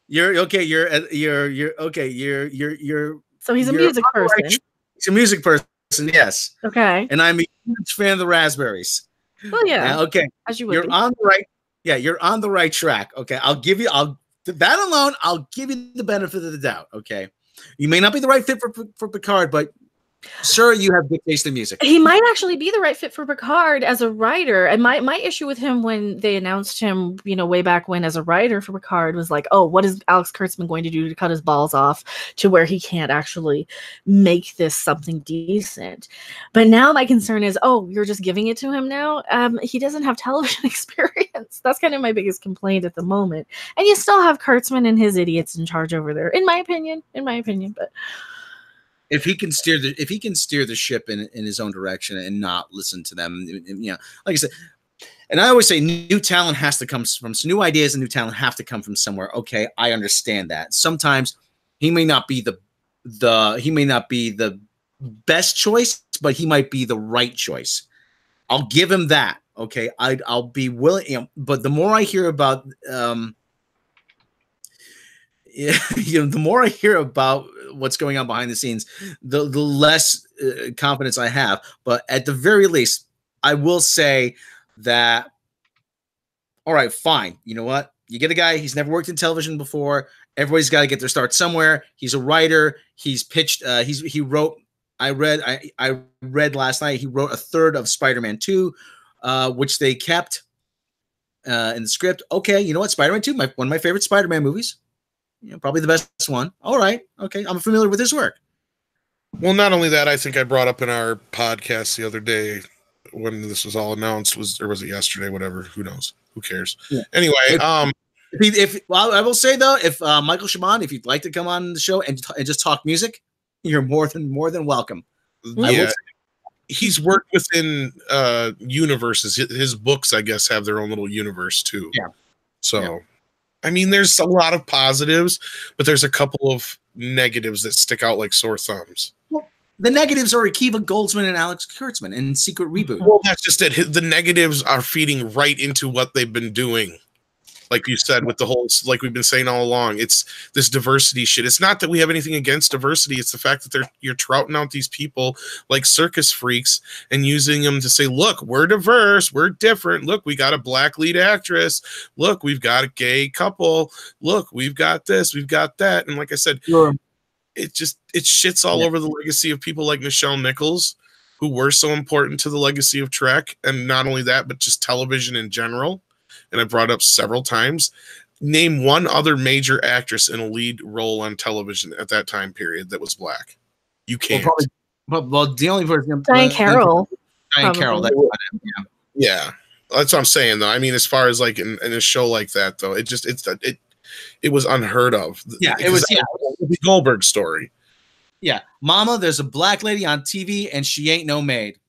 You're okay. You're okay. You're. So he's a music person. Right. He's a music person. Yes. Okay. And I'm a huge fan of the Raspberries. Well, yeah. Okay. As you would. You're on the right. Yeah, you're on the right track. Okay, I'll give you the benefit of the doubt. Okay, you may not be the right fit for Picard, but sir, you have good taste in music. He might actually be the right fit for Picard as a writer. And my issue with him when they announced him, way back when as a writer for Picard was like, oh, what is Alex Kurtzman going to do to cut his balls off to where he can't actually make this something decent? But now my concern is, oh, you're just giving it to him now? He doesn't have television experience. That's kind of my biggest complaint at the moment. And you still have Kurtzman and his idiots in charge over there, in my opinion, but... If he can steer the ship in his own direction and not listen to them, like I said, and I always say new talent has to come from new ideas, and new talent have to come from somewhere. Okay, I understand that. Sometimes he may not be the best choice, but he might be the right choice. I'll give him that. Okay, I'll be willing. But the more I hear about the more I hear about what's going on behind the scenes, the less confidence I have. But at the very least, I will say that, all right, fine. You know what? You get a guy, he's never worked in television before. Everybody's got to get their start somewhere. He's a writer. He's pitched. He wrote. I read last night. He wrote a third of Spider-Man 2, which they kept in the script. Okay, you know what? Spider-Man 2, one of my favorite Spider-Man movies. Probably the best one. All right. Okay. I'm familiar with his work. Well, not only that, I think I brought up in our podcast the other day when this was all announced, was it yesterday? Whatever. Who knows? Who cares? Yeah. Anyway, I will say though, if Michael Chabon, if you'd like to come on the show and just talk music, you're more than welcome. Yeah. He's worked within universes. His books, I guess, have their own little universe too. Yeah. So. Yeah. I mean, there's a lot of positives, but there's a couple of negatives that stick out like sore thumbs. The negatives are Akiva Goldsman and Alex Kurtzman in Secret Reboot. Well, that's just it. The negatives are feeding right into what they've been doing. Like you said, with the whole, like we've been saying all along, it's this diversity shit. It's not that we have anything against diversity. It's the fact that you're trouting out these people like circus freaks and using them to say, look, we're diverse, we're different. Look, we got a black lead actress. Look, we've got a gay couple. Look, we've got this, we've got that. And like I said, it shits all over the legacy of people like Nichelle Nichols, who were so important to the legacy of Trek. And not only that, but just television in general. And I brought up several times. Name one other major actress in a lead role on television at that time period that was black. You can't. Well, the only person, Diane Carroll. Diane Carroll. Yeah, that's what I'm saying though. I mean, as far as like in a show like that though, it was unheard of. Yeah, it was the Goldberg story. Yeah, Mama, there's a black lady on TV and she ain't no maid.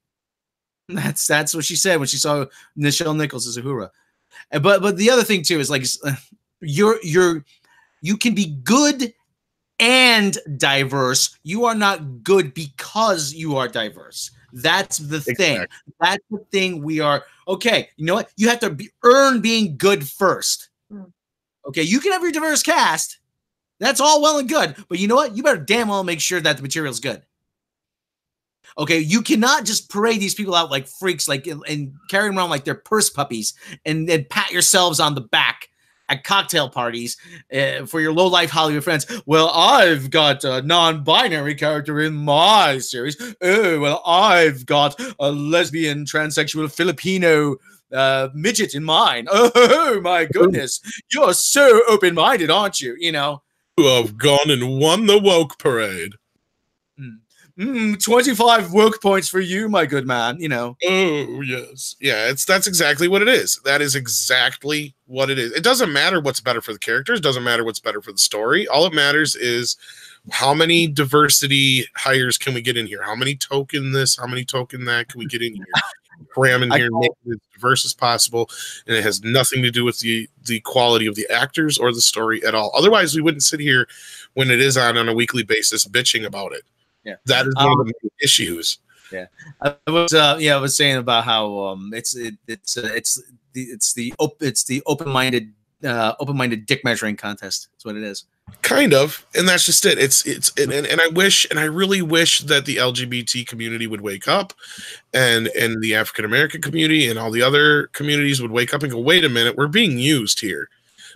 That's what she said when she saw Nichelle Nichols as Uhura. But the other thing too is like you can be good and diverse. You are not good because you are diverse. That's the thing. That's the thing. We are okay. You know what? You have to earn being good first. Okay, you can have your diverse cast. That's all well and good. But you know what? You better damn well make sure that the material's good. Okay, you cannot just parade these people out like freaks, like and carry them around like they're purse puppies, and then pat yourselves on the back at cocktail parties for your low-life Hollywood friends. Well, I've got a non-binary character in my series. Oh, well, I've got a lesbian, transsexual, Filipino midget in mine. Oh my goodness, you're so open-minded, aren't you? You know, you have gone and won the woke parade. 25 woke points for you, my good man. You know. Oh yes, yeah. That's exactly what it is. That is exactly what it is. It doesn't matter what's better for the characters. Doesn't matter what's better for the story. All it matters is how many diversity hires can we get in here? How many token this? How many token that can we get in here? Cram in here, make it as diverse as possible, and it has nothing to do with the quality of the actors or the story at all. Otherwise, we wouldn't sit here when it is on a weekly basis bitching about it. Yeah, that is one of the main issues. Yeah, I was saying about how it's the open-minded dick measuring contest. That's what it is. Kind of, and that's just it. And I wish, and I really wish that the LGBT community would wake up, and the African American community and all the other communities would wake up and go, wait a minute, we're being used here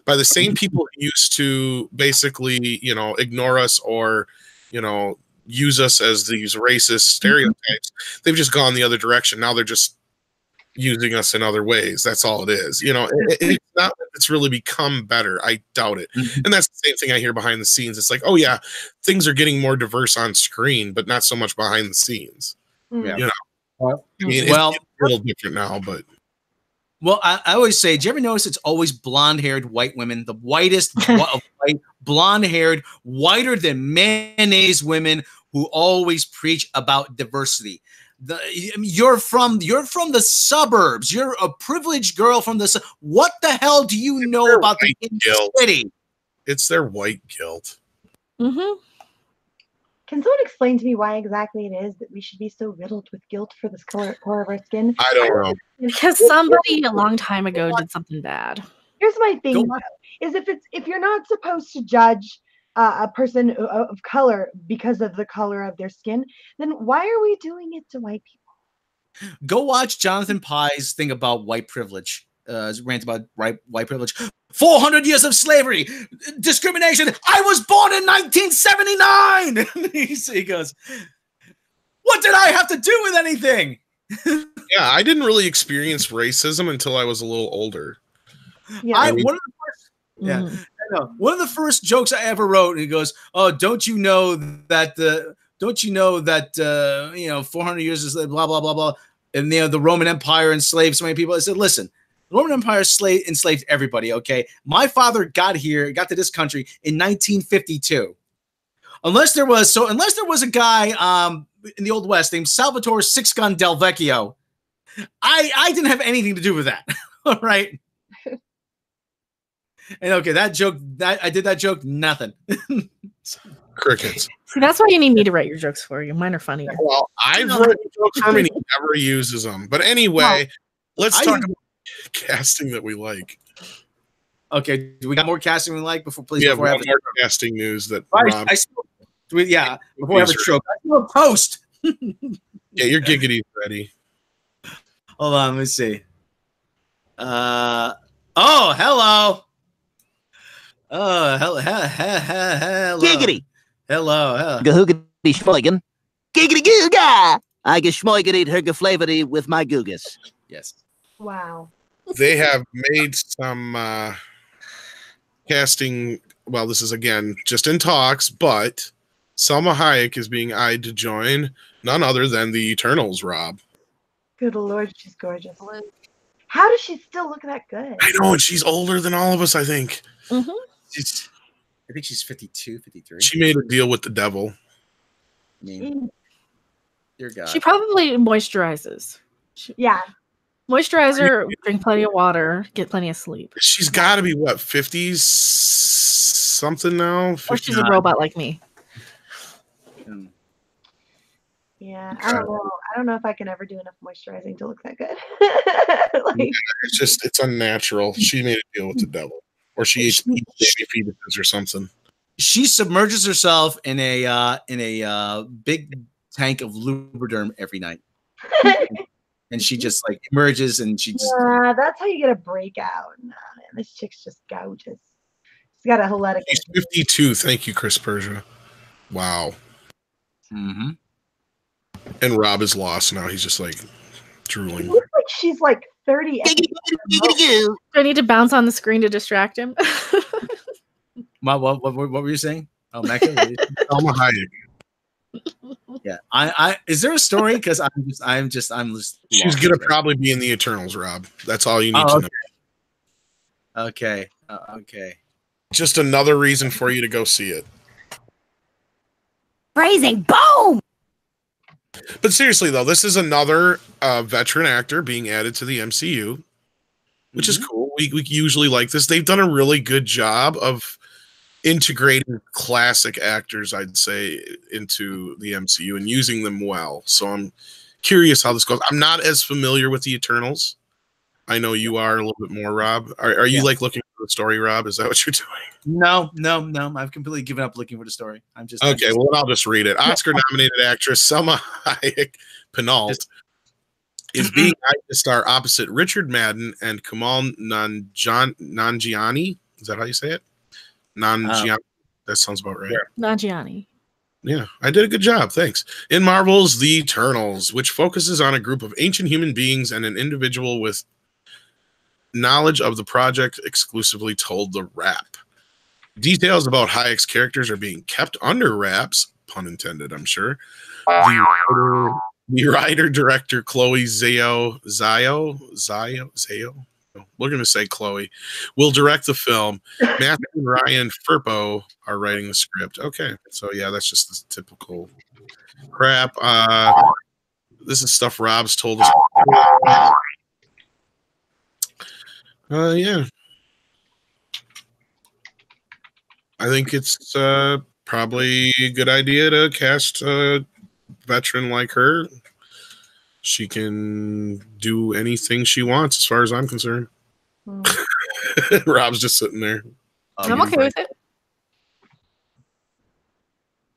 by the same people who used to basically, ignore us or, use us as these racist stereotypes. They've just gone the other direction. Now they're just using us in other ways. That's all it is. It's not that it's really become better. I doubt it. And that's the same thing I hear behind the scenes. It's like, oh yeah, things are getting more diverse on screen, but not so much behind the scenes. Yeah. I mean, it's a little different now, but. Well, I always say, do you ever notice it's always blonde-haired white women, the whitest of white, blonde-haired, whiter than mayonnaise women who always preach about diversity. You're from the suburbs. You're a privileged girl from the. What the hell do you know about the city? It's their white guilt. Mm-hmm. Can someone explain to me why exactly it is that we should be so riddled with guilt for this color of our skin? I don't know. Because somebody a long time ago did something bad. Here's my thing, though, is if you're not supposed to judge a person of color because of the color of their skin, then why are we doing it to white people? Go watch Jonathan Pye's thing about white privilege. Rant about white privilege. 400 years of slavery, discrimination. I was born in 1979. He goes, what did I have to do with anything? Yeah, I didn't really experience racism until I was a little older. Yeah, one of the first jokes I ever wrote. He goes, "Oh, don't you know that 400 years is blah blah blah blah, and the Roman Empire enslaved so many people." I said, "Listen, the Roman Empire enslaved everybody. Okay, my father got to this country in 1952. Unless there was a guy in the Old West named Salvatore Six Gun Del Vecchio, I didn't have anything to do with that. All right." And okay, that joke, I did that joke, nothing. Crickets. See, that's why you need me to write your jokes for you. Mine are funnier. Well, I've written jokes for him and he never uses them. But anyway, let's talk about casting that we like. Okay, do we got more casting we like before? Please, Yeah, before I have more casting news that. Rob, Rob, before I have a stroke, I still have a post. yeah, you're giggity ready. Hold on, let me see. Oh, hello. Oh, hello. Giggity. Hello. Gahoogity schmoigen. Giggity googa. I geschmoigity hergeflavority with my googas. Yes. Wow. They have made some casting. Well, this is again just in talks, but Salma Hayek is being eyed to join none other than the Eternals, Rob. Good Lord, she's gorgeous. How does she still look that good? I know, and she's older than all of us, I think. Mm-hmm. I think she's 52, 53. She made a deal with the devil. I mean, dear God. She probably moisturizes. Yeah. Moisturizer, drink plenty of water, get plenty of sleep. She's got to be, what, 50s something now? Or she's a robot like me. Yeah, I don't know. I don't know if I can ever do enough moisturizing to look that good. It's unnatural. She made a deal with the devil. Or she eats baby fetuses or something. She submerges herself in a big tank of Lubriderm every night. And she just like emerges and she just that's how you get a breakout. Nah, man, this chick's just gorgeous. She's got a whole lot of. She's 52. Thank you, Chris Persia. Wow. Mm-hmm. And Rob is lost now. He's just like drooling. It looks like she's like 30. Do I need to bounce on the screen to distract him? What were you saying? Oh, Mecca. Salma Hayek. Yeah. I is there a story? Because I'm just She's gonna probably be in the Eternals, Rob. That's all you need to know. Okay. Okay. Just another reason for you to go see it. Phrasing, boom! But seriously, though, this is another veteran actor being added to the MCU, which is cool. We usually like this. They've done a really good job of integrating classic actors, I'd say, into the MCU and using them well. So I'm curious how this goes. I'm not as familiar with the Eternals. I know you are a little bit more, Rob. Are you like looking for the story, Rob? Is that what you're doing? No. I've completely given up looking for the story. Okay. Well, I'll just read it. Oscar-nominated actress Salma Hayek Penalt is being asked to star opposite Richard Madden and Kumail Nanjiani. Is that how you say it? Nanjiani. That sounds about right. Nanjiani. Yeah, I did a good job. Thanks. In Marvel's The Eternals, which focuses on a group of ancient human beings and an individual with knowledge of the project exclusively told the Wrap. Details about Hayek's characters are being kept under wraps, pun intended, I'm sure. The writer-director Chloe Zhao, we're going to say Chloe, will direct the film. Matthew and Ryan Firpo are writing the script. Okay, so yeah, that's just the typical crap. This is stuff Rob's told us. Yeah. I think it's probably a good idea to cast a veteran like her. She can do anything she wants as far as I'm concerned. Rob's just sitting there. I'm okay with it.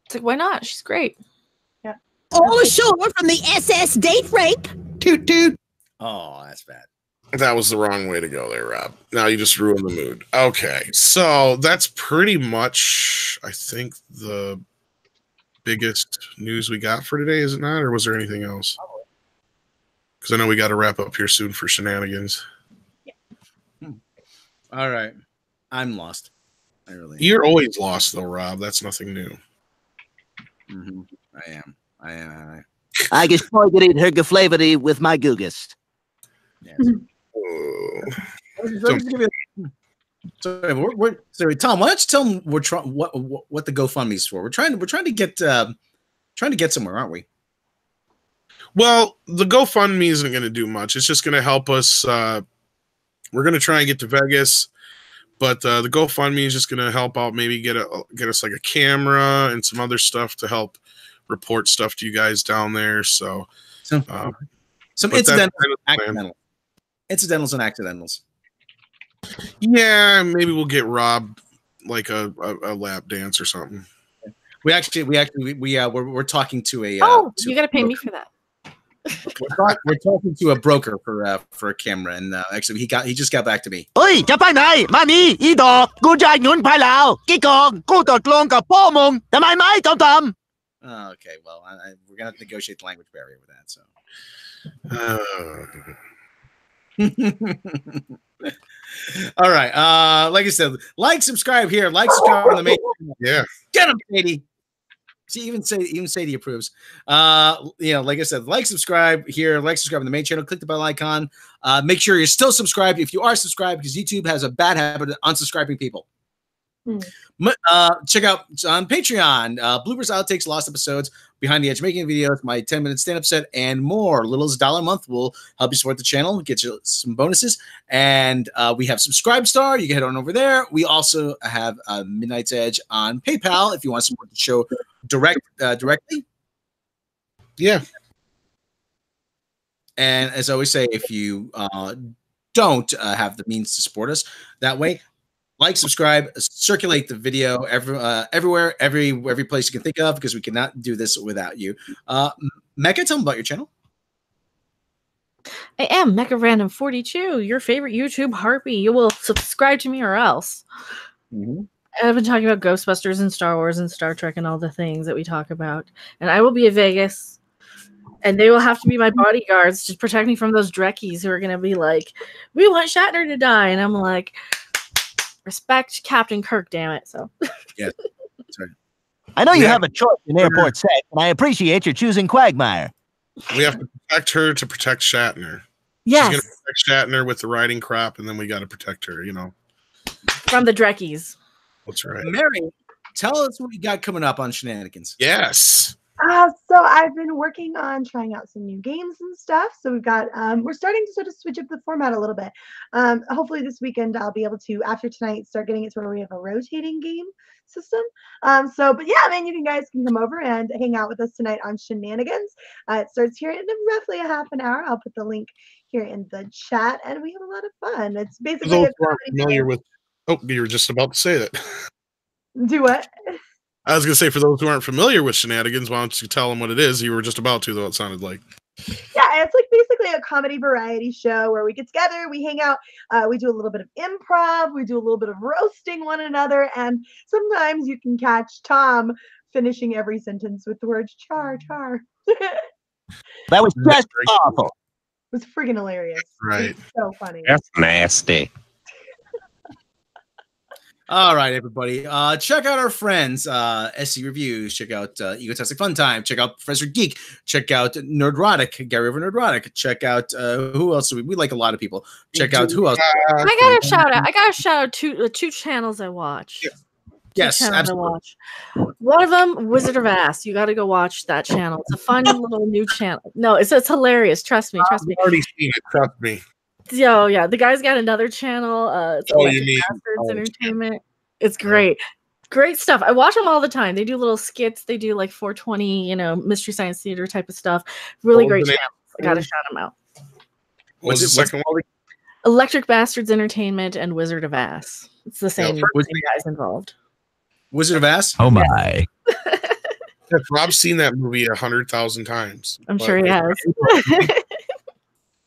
It's like, why not? She's great. Yeah. All ashore from the SS date rape. Toot toot. Oh, that's bad. That was the wrong way to go there, Rob. Now you just ruined the mood. Okay, so that's pretty much, I think, the biggest news we got for today, is it not? Or was there anything else? Because I know we got to wrap up here soon for shenanigans. All right. I'm lost. You're always lost, though, Rob. That's nothing new. Mm-hmm. I am. I geschmoigity hergeflavority with my googas. Yes. Sorry, Tom. Why don't you tell them what the GoFundMe's for? We're trying to get somewhere, aren't we? Well, the GoFundMe isn't going to do much. It's just going to help us. We're going to try and get to Vegas. But the GoFundMe is just going to help out, maybe get us like a camera and some other stuff to help report stuff to you guys down there. So some incidentals and accidentals. Yeah, maybe we'll get Rob like a lap dance or something. We're talking to a. You got to pay me for that. We're talking to a broker for a camera, and actually he just got back to me. Oi, จะไปไหนมามีอีดอกกูจ่ายเงินไปแล้วกี่กองกูตกลงกับพ่อมึงทำไมไม่ทำ Okay, well, we're gonna have to negotiate the language barrier with that. So. All right. Like I said, subscribe here, subscribe on the main. Yeah. Get him, Katie. See, even Sadie approves. Like I said, subscribe here, subscribe on the main channel. Click the bell icon. Make sure you're still subscribed if you are subscribed, because YouTube has a bad habit of unsubscribing people. Check out on Patreon bloopers, outtakes, lost episodes, behind the edge making videos, my 10-minute stand-up set, and more. Little as $1 a month will help you support the channel, get you some bonuses. And we have Subscribe Star. You can head on over there. We also have Midnight's Edge on PayPal if you want to support the show directly. Yeah. And as I always say, if you don't have the means to support us that way, subscribe, circulate the video everywhere, every place you can think of, because we cannot do this without you. Mecca, tell them about your channel. I am Mecha Random 42, your favorite YouTube harpy. You will subscribe to me or else. I've been talking about Ghostbusters and Star Wars and Star Trek and all the things that we talk about. And I will be in Vegas, and they will have to be my bodyguards to protect me from those Drekkies who are going to be like, we want Shatner to die. And I'm like, respect Captain Kirk, damn it. So yeah, that's right. I know you have a choice in airport sex, and I appreciate your choosing Quagmire. We have to protect her to protect Shatner. Yes. She's gonna protect Shatner with the riding crop, and then we got to protect her, from the Drekkies. That's right. Mary, tell us what we got coming up on Shenanigans. Yes. So I've been working on trying out some new games and stuff. So we've got, we're starting to sort of switch up the format a little bit. Hopefully this weekend I'll be able to, after tonight, start getting it to where we have a rotating game system. But yeah, man, you guys can come over and hang out with us tonight on Shenanigans. It starts here in roughly a half an hour. I'll put the link here in the chat, and we have a lot of fun. It's basically those who aren't familiar with. Oh, you were just about to say that. Do what? I was going to say, for those who aren't familiar with Shenanigans, why don't you tell them what it is? You were just about to, though, it sounded like. Yeah, it's like basically a comedy variety show where we get together, we hang out, we do a little bit of improv, we do a little bit of roasting one another, and sometimes you can catch Tom finishing every sentence with the words char, char. That was just awful. It was friggin' hilarious. Right. It was so funny. That's nasty. All right, everybody. Check out our friends, SC Reviews. Check out Egotastic Fun Time. Check out Professor Geek. Check out Nerdrotic, Gary over Nerdrotic. Check out who else? We like a lot of people. Check out who else? I got a shout out. I got a shout out to two channels I watch. Yes, absolutely. One of them, Wizard of Ass. You got to go watch that channel. It's a fun little new channel. No, it's hilarious. Trust me. I've already seen it. Trust me. Yo, yeah, the guy's got another channel. It's Electric Bastards Entertainment. It's great. Great stuff. I watch them all the time. They do little skits. They do like 420, Mystery Science Theater type of stuff. Really great channels. I gotta shout them out. What's the second one? Electric Bastards Entertainment and Wizard of Ass. It's the same guys involved. Wizard of Ass? Oh my. Rob's seen that movie 100,000 times. I'm sure he has.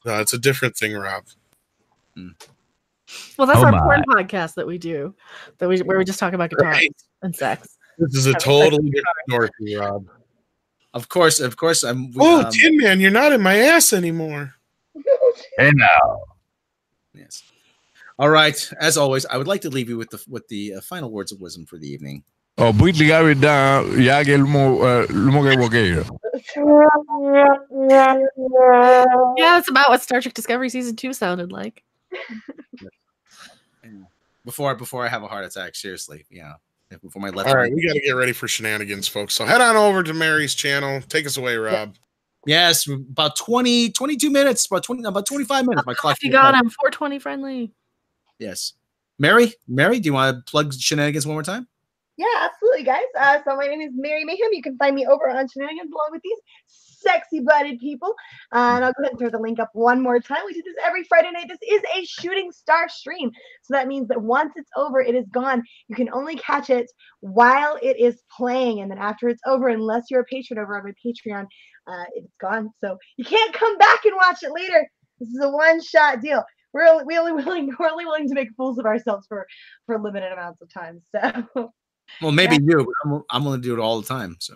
No, it's a different thing, Rob. Well, that's our porn podcast that we do, where we just talk about guitars and sex. This is a totally different story, Rob. Of course. Tin Man, you're not in my ass anymore. Hey now. Yes. All right. As always, I would like to leave you with the final words of wisdom for the evening. Oh, buit ligar da jag Yeah, that's about what Star Trek Discovery Season 2 sounded like. Before I have a heart attack, seriously. Yeah. Before my left. All right, we got to get ready for Shenanigans, folks. So head on over to Mary's channel. Take us away, Rob. Yes, about 22 minutes, about 25 minutes. My clock. You got him. 420 friendly. Yes. Mary, do you want to plug Shenanigans one more time? Yeah, absolutely, guys. So my name is Mary Mayhem. You can find me over on Shenanigans along with these sexy butted people. And I'll go ahead and throw the link up one more time. We do this every Friday night. This is a shooting star stream. So that means that once it's over, it is gone. You can only catch it while it is playing. And then after it's over, unless you're a patron over on my Patreon, it's gone. So you can't come back and watch it later. This is a one-shot deal. We're only willing to make fools of ourselves for limited amounts of time. So well, maybe you, but I'm going to do it all the time. So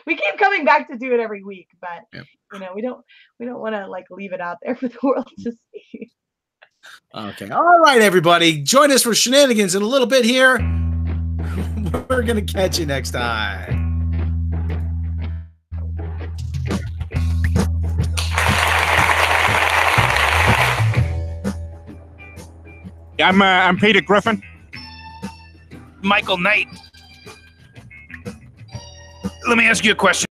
we keep coming back to do it every week, but we don't want to like leave it out there for the world to see. Okay. All right, everybody. Join us for Shenanigans in a little bit here. We're going to catch you next time. I'm Peter Griffin. Michael Knight. Let me ask you a question.